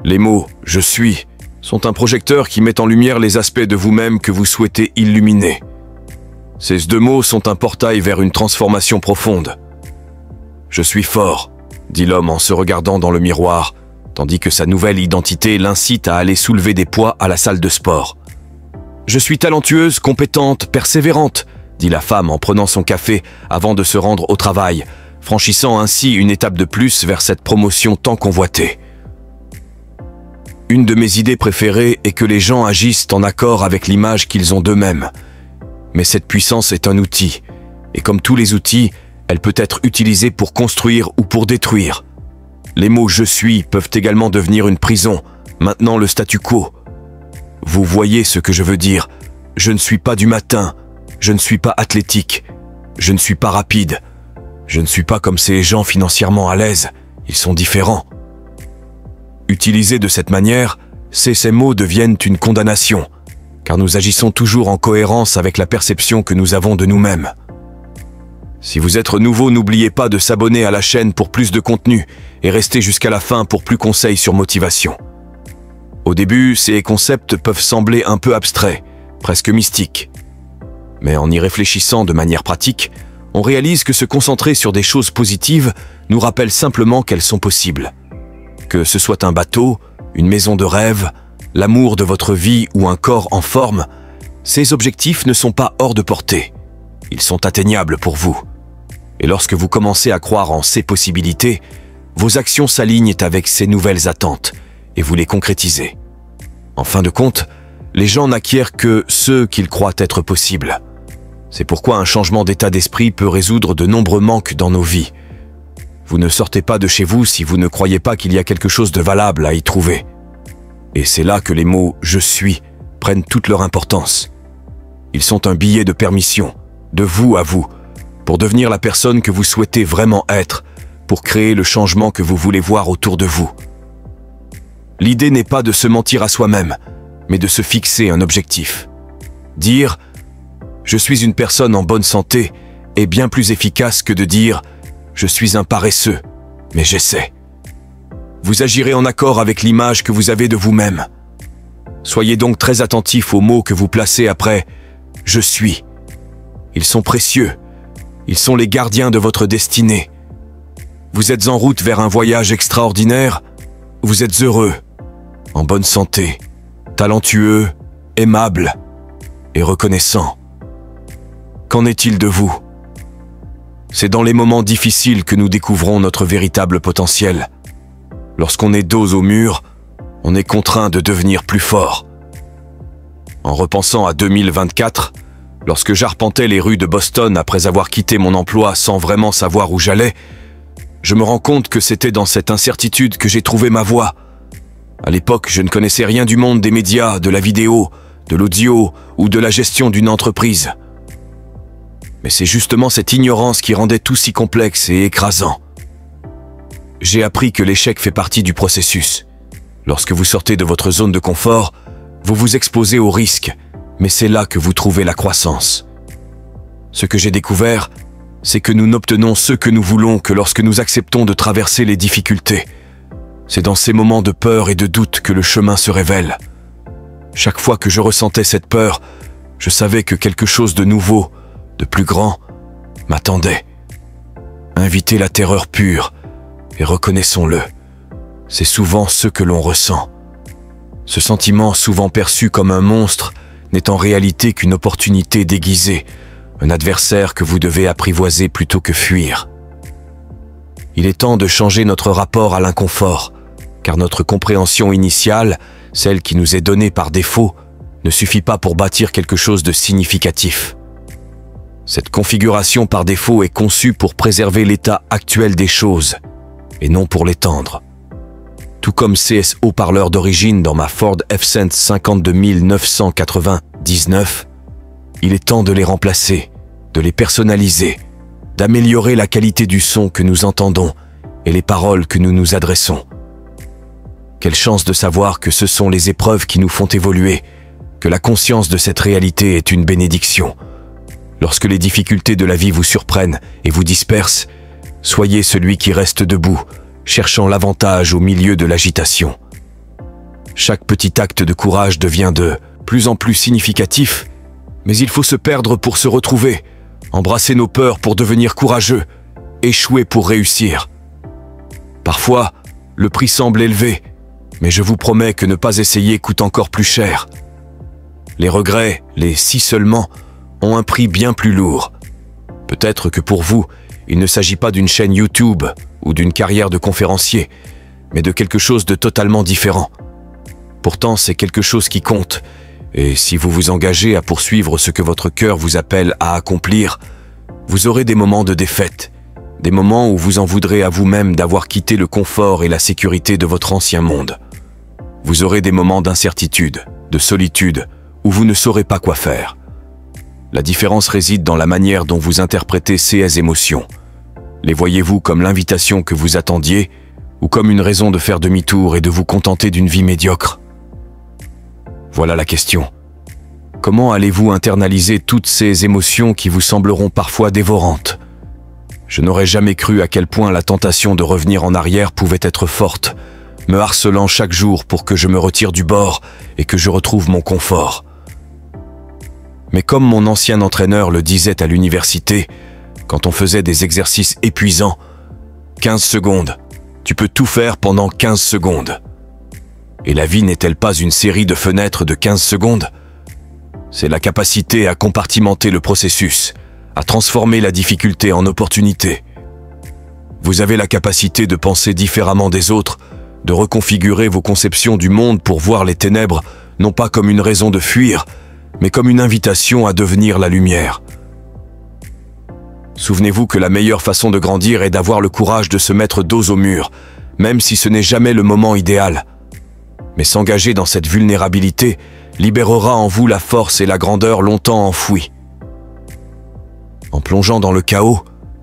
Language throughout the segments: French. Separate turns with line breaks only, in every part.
Les mots « je suis » sont un projecteur qui met en lumière les aspects de vous-même que vous souhaitez illuminer. Ces deux mots sont un portail vers une transformation profonde. « Je suis fort », dit l'homme en se regardant dans le miroir, tandis que sa nouvelle identité l'incite à aller soulever des poids à la salle de sport. « Je suis talentueuse, compétente, persévérante », dit la femme en prenant son café avant de se rendre au travail, franchissant ainsi une étape de plus vers cette promotion tant convoitée. Une de mes idées préférées est que les gens agissent en accord avec l'image qu'ils ont d'eux-mêmes. Mais cette puissance est un outil, et comme tous les outils, elle peut être utilisée pour construire ou pour détruire. Les mots « je suis » peuvent également devenir une prison, maintenant le statu quo. Vous voyez ce que je veux dire. Je ne suis pas du matin, je ne suis pas athlétique, je ne suis pas rapide, je ne suis pas comme ces gens financièrement à l'aise, ils sont différents. Utilisés de cette manière, ces mots deviennent une condamnation, car nous agissons toujours en cohérence avec la perception que nous avons de nous-mêmes. Si vous êtes nouveau, n'oubliez pas de s'abonner à la chaîne pour plus de contenu et restez jusqu'à la fin pour plus conseils sur motivation. Au début, ces concepts peuvent sembler un peu abstraits, presque mystiques. Mais en y réfléchissant de manière pratique, on réalise que se concentrer sur des choses positives nous rappelle simplement qu'elles sont possibles. Que ce soit un bateau, une maison de rêve, l'amour de votre vie ou un corps en forme, ces objectifs ne sont pas hors de portée. Ils sont atteignables pour vous. Et lorsque vous commencez à croire en ces possibilités, vos actions s'alignent avec ces nouvelles attentes et vous les concrétisez. En fin de compte, les gens n'acquièrent que ce qu'ils croient être possible. C'est pourquoi un changement d'état d'esprit peut résoudre de nombreux manques dans nos vies. Vous ne sortez pas de chez vous si vous ne croyez pas qu'il y a quelque chose de valable à y trouver. Et c'est là que les mots « je suis » prennent toute leur importance. Ils sont un billet de permission, de vous à vous, pour devenir la personne que vous souhaitez vraiment être, pour créer le changement que vous voulez voir autour de vous. L'idée n'est pas de se mentir à soi-même, mais de se fixer un objectif. Dire « je suis une personne en bonne santé » est bien plus efficace que de dire « je suis un paresseux, mais j'essaie ». Vous agirez en accord avec l'image que vous avez de vous-même. Soyez donc très attentif aux mots que vous placez après « je suis ». Ils sont précieux. Ils sont les gardiens de votre destinée. Vous êtes en route vers un voyage extraordinaire. Vous êtes heureux, en bonne santé, talentueux, aimable et reconnaissant. Qu'en est-il de vous ? C'est dans les moments difficiles que nous découvrons notre véritable potentiel. Lorsqu'on est dos au mur, on est contraint de devenir plus fort. En repensant à 2024, lorsque j'arpentais les rues de Boston après avoir quitté mon emploi sans vraiment savoir où j'allais, je me rends compte que c'était dans cette incertitude que j'ai trouvé ma voie. À l'époque, je ne connaissais rien du monde des médias, de la vidéo, de l'audio ou de la gestion d'une entreprise. Mais c'est justement cette ignorance qui rendait tout si complexe et écrasant. J'ai appris que l'échec fait partie du processus. Lorsque vous sortez de votre zone de confort, vous vous exposez au risque, mais c'est là que vous trouvez la croissance. Ce que j'ai découvert, c'est que nous n'obtenons ce que nous voulons que lorsque nous acceptons de traverser les difficultés. C'est dans ces moments de peur et de doute que le chemin se révèle. Chaque fois que je ressentais cette peur, je savais que quelque chose de nouveau, de plus grand, m'attendait. Invitez la terreur pure, et reconnaissons-le, c'est souvent ce que l'on ressent. Ce sentiment, souvent perçu comme un monstre, n'est en réalité qu'une opportunité déguisée, un adversaire que vous devez apprivoiser plutôt que fuir. Il est temps de changer notre rapport à l'inconfort, car notre compréhension initiale, celle qui nous est donnée par défaut, ne suffit pas pour bâtir quelque chose de significatif. Cette configuration par défaut est conçue pour préserver l'état actuel des choses, et non pour l'étendre. Tout comme ces haut-parleurs d'origine dans ma Ford F-Cent 52 999, il est temps de les remplacer, de les personnaliser, d'améliorer la qualité du son que nous entendons et les paroles que nous nous adressons. Quelle chance de savoir que ce sont les épreuves qui nous font évoluer, que la conscience de cette réalité est une bénédiction. Lorsque les difficultés de la vie vous surprennent et vous dispersent, soyez celui qui reste debout, cherchant l'avantage au milieu de l'agitation. chaque petit acte de courage devient de plus en plus significatif, mais il faut se perdre pour se retrouver, embrasser nos peurs pour devenir courageux, échouer pour réussir. Parfois, le prix semble élevé, mais je vous promets que ne pas essayer coûte encore plus cher. Les regrets, les si seulement, ont un prix bien plus lourd. Peut-être que pour vous, il ne s'agit pas d'une chaîne YouTube ou d'une carrière de conférencier, mais de quelque chose de totalement différent. Pourtant, c'est quelque chose qui compte, et si vous vous engagez à poursuivre ce que votre cœur vous appelle à accomplir, vous aurez des moments de défaite, des moments où vous en voudrez à vous-même d'avoir quitté le confort et la sécurité de votre ancien monde. Vous aurez des moments d'incertitude, de solitude, où vous ne saurez pas quoi faire. La différence réside dans la manière dont vous interprétez ces émotions. Les voyez-vous comme l'invitation que vous attendiez, ou comme une raison de faire demi-tour et de vous contenter d'une vie médiocre? Voilà la question. Comment allez-vous internaliser toutes ces émotions qui vous sembleront parfois dévorantes? Je n'aurais jamais cru à quel point la tentation de revenir en arrière pouvait être forte, me harcelant chaque jour pour que je me retire du bord et que je retrouve mon confort. Mais comme mon ancien entraîneur le disait à l'université, quand on faisait des exercices épuisants, 15 secondes, tu peux tout faire pendant 15 secondes. Et la vie n'est-elle pas une série de fenêtres de 15 secondes? C'est la capacité à compartimenter le processus, à transformer la difficulté en opportunité. Vous avez la capacité de penser différemment des autres, de reconfigurer vos conceptions du monde pour voir les ténèbres non pas comme une raison de fuir, mais comme une invitation à devenir la lumière. Souvenez-vous que la meilleure façon de grandir est d'avoir le courage de se mettre dos au mur, même si ce n'est jamais le moment idéal. Mais s'engager dans cette vulnérabilité libérera en vous la force et la grandeur longtemps enfouies. En plongeant dans le chaos,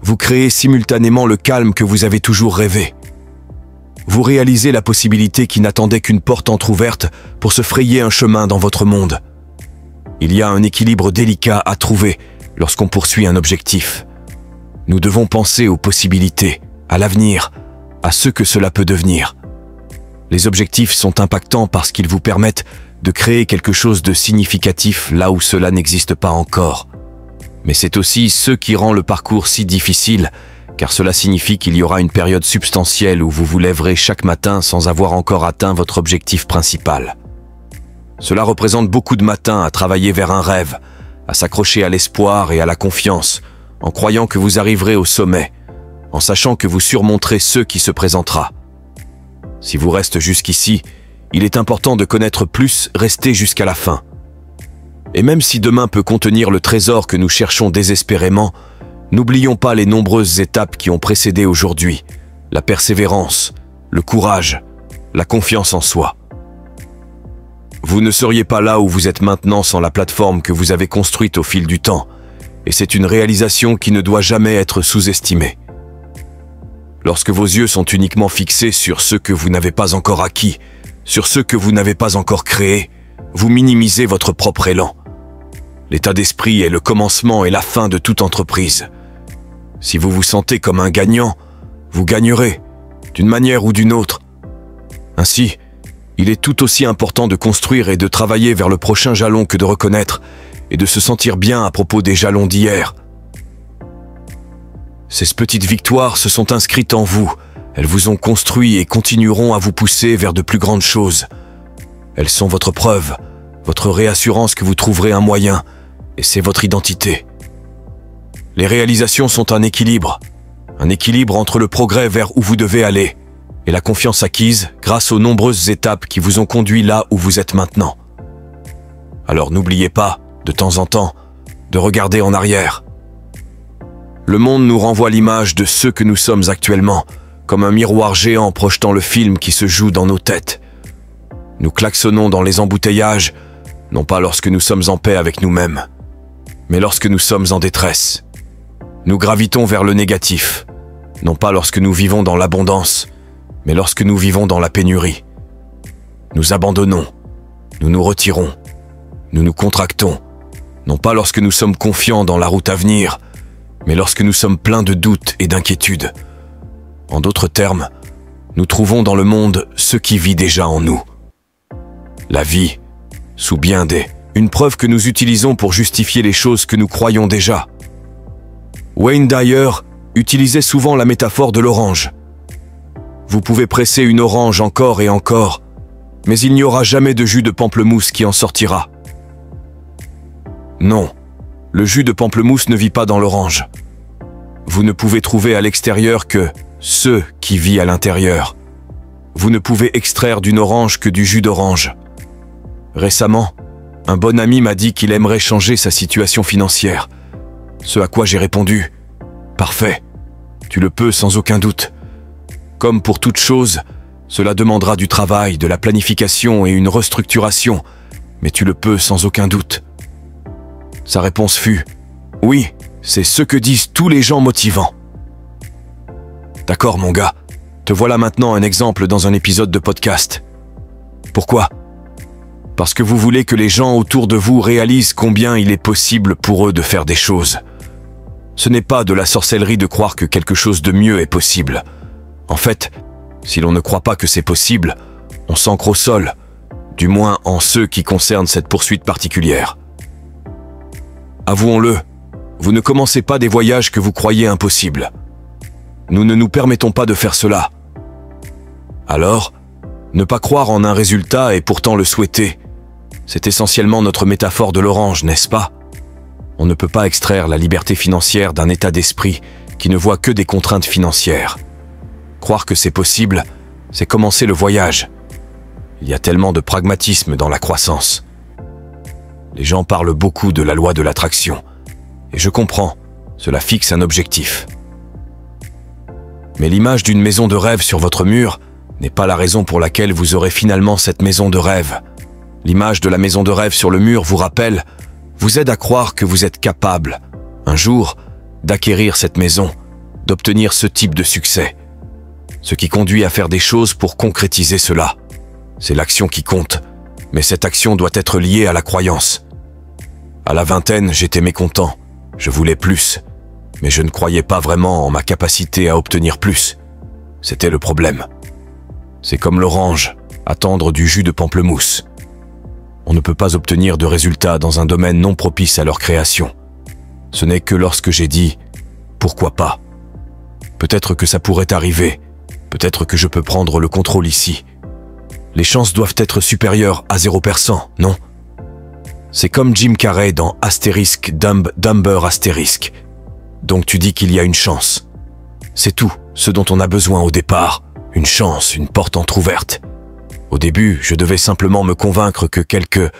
vous créez simultanément le calme que vous avez toujours rêvé. Vous réalisez la possibilité qui n'attendait qu'une porte entr'ouverte pour se frayer un chemin dans votre monde. Il y a un équilibre délicat à trouver lorsqu'on poursuit un objectif. Nous devons penser aux possibilités, à l'avenir, à ce que cela peut devenir. Les objectifs sont impactants parce qu'ils vous permettent de créer quelque chose de significatif là où cela n'existe pas encore. Mais c'est aussi ce qui rend le parcours si difficile, car cela signifie qu'il y aura une période substantielle où vous vous lèverez chaque matin sans avoir encore atteint votre objectif principal. Cela représente beaucoup de matins à travailler vers un rêve, à s'accrocher à l'espoir et à la confiance, en croyant que vous arriverez au sommet, en sachant que vous surmonterez ce qui se présentera. Si vous restez jusqu'ici, il est important de connaître plus, rester jusqu'à la fin. Et même si demain peut contenir le trésor que nous cherchons désespérément, n'oublions pas les nombreuses étapes qui ont précédé aujourd'hui, la persévérance, le courage, la confiance en soi. Vous ne seriez pas là où vous êtes maintenant sans la plateforme que vous avez construite au fil du temps, et c'est une réalisation qui ne doit jamais être sous-estimée. Lorsque vos yeux sont uniquement fixés sur ce que vous n'avez pas encore acquis, sur ce que vous n'avez pas encore créé, vous minimisez votre propre élan. L'état d'esprit est le commencement et la fin de toute entreprise. Si vous vous sentez comme un gagnant, vous gagnerez, d'une manière ou d'une autre. Ainsi, il est tout aussi important de construire et de travailler vers le prochain jalon que de reconnaître et de se sentir bien à propos des jalons d'hier. Ces petites victoires se sont inscrites en vous. Elles vous ont construit et continueront à vous pousser vers de plus grandes choses. Elles sont votre preuve, votre réassurance que vous trouverez un moyen, et c'est votre identité. Les réalisations sont un équilibre entre le progrès vers où vous devez aller et la confiance acquise grâce aux nombreuses étapes qui vous ont conduit là où vous êtes maintenant. Alors n'oubliez pas, de temps en temps, de regarder en arrière. Le monde nous renvoie l'image de ce que nous sommes actuellement, comme un miroir géant projetant le film qui se joue dans nos têtes. Nous klaxonnons dans les embouteillages, non pas lorsque nous sommes en paix avec nous-mêmes, mais lorsque nous sommes en détresse. Nous gravitons vers le négatif, non pas lorsque nous vivons dans l'abondance, mais lorsque nous vivons dans la pénurie. Nous abandonnons, nous nous retirons, nous nous contractons, non pas lorsque nous sommes confiants dans la route à venir, mais lorsque nous sommes pleins de doutes et d'inquiétudes. En d'autres termes, nous trouvons dans le monde ce qui vit déjà en nous. la vie, sous bien des, une preuve que nous utilisons pour justifier les choses que nous croyons déjà. Wayne Dyer utilisait souvent la métaphore de l'orange. Vous pouvez presser une orange encore et encore, mais il n'y aura jamais de jus de pamplemousse qui en sortira. Non, le jus de pamplemousse ne vit pas dans l'orange. Vous ne pouvez trouver à l'extérieur que ce qui vit à l'intérieur. Vous ne pouvez extraire d'une orange que du jus d'orange. Récemment, un bon ami m'a dit qu'il aimerait changer sa situation financière. Ce à quoi j'ai répondu « Parfait, tu le peux sans aucun doute. Comme pour toute chose, cela demandera du travail, de la planification et une restructuration, mais tu le peux sans aucun doute. » Sa réponse fut « Oui, c'est ce que disent tous les gens motivants. » D'accord mon gars, te voilà maintenant un exemple dans un épisode de podcast. Pourquoi ? Parce que vous voulez que les gens autour de vous réalisent combien il est possible pour eux de faire des choses. Ce n'est pas de la sorcellerie de croire que quelque chose de mieux est possible. En fait, si l'on ne croit pas que c'est possible, on s'ancre au sol, du moins en ce qui concerne cette poursuite particulière. Avouons-le, vous ne commencez pas des voyages que vous croyez impossibles. Nous ne nous permettons pas de faire cela. Alors, ne pas croire en un résultat et pourtant le souhaiter, c'est essentiellement notre métaphore de l'orange, n'est-ce pas? On ne peut pas extraire la liberté financière d'un état d'esprit qui ne voit que des contraintes financières. Croire que c'est possible, c'est commencer le voyage. Il y a tellement de pragmatisme dans la croissance. Les gens parlent beaucoup de la loi de l'attraction. Et je comprends, cela fixe un objectif. Mais l'image d'une maison de rêve sur votre mur n'est pas la raison pour laquelle vous aurez finalement cette maison de rêve. L'image de la maison de rêve sur le mur vous rappelle, vous aide à croire que vous êtes capable, un jour, d'acquérir cette maison, d'obtenir ce type de succès. Ce qui conduit à faire des choses pour concrétiser cela. C'est l'action qui compte, mais cette action doit être liée à la croyance. À la vingtaine, j'étais mécontent, je voulais plus, mais je ne croyais pas vraiment en ma capacité à obtenir plus. C'était le problème. C'est comme l'orange, attendre du jus de pamplemousse. On ne peut pas obtenir de résultats dans un domaine non propice à leur création. Ce n'est que lorsque j'ai dit « pourquoi pas ?» Peut-être que ça pourrait arriver, peut-être que je peux prendre le contrôle ici. Les chances doivent être supérieures à 0%, non? C'est comme Jim Carrey dans Asterisk Dumb Dumber Asterisk. Donc tu dis qu'il y a une chance. C'est tout ce dont on a besoin au départ. Une chance, une porte entrouverte. Au début, je devais simplement me convaincre que quelques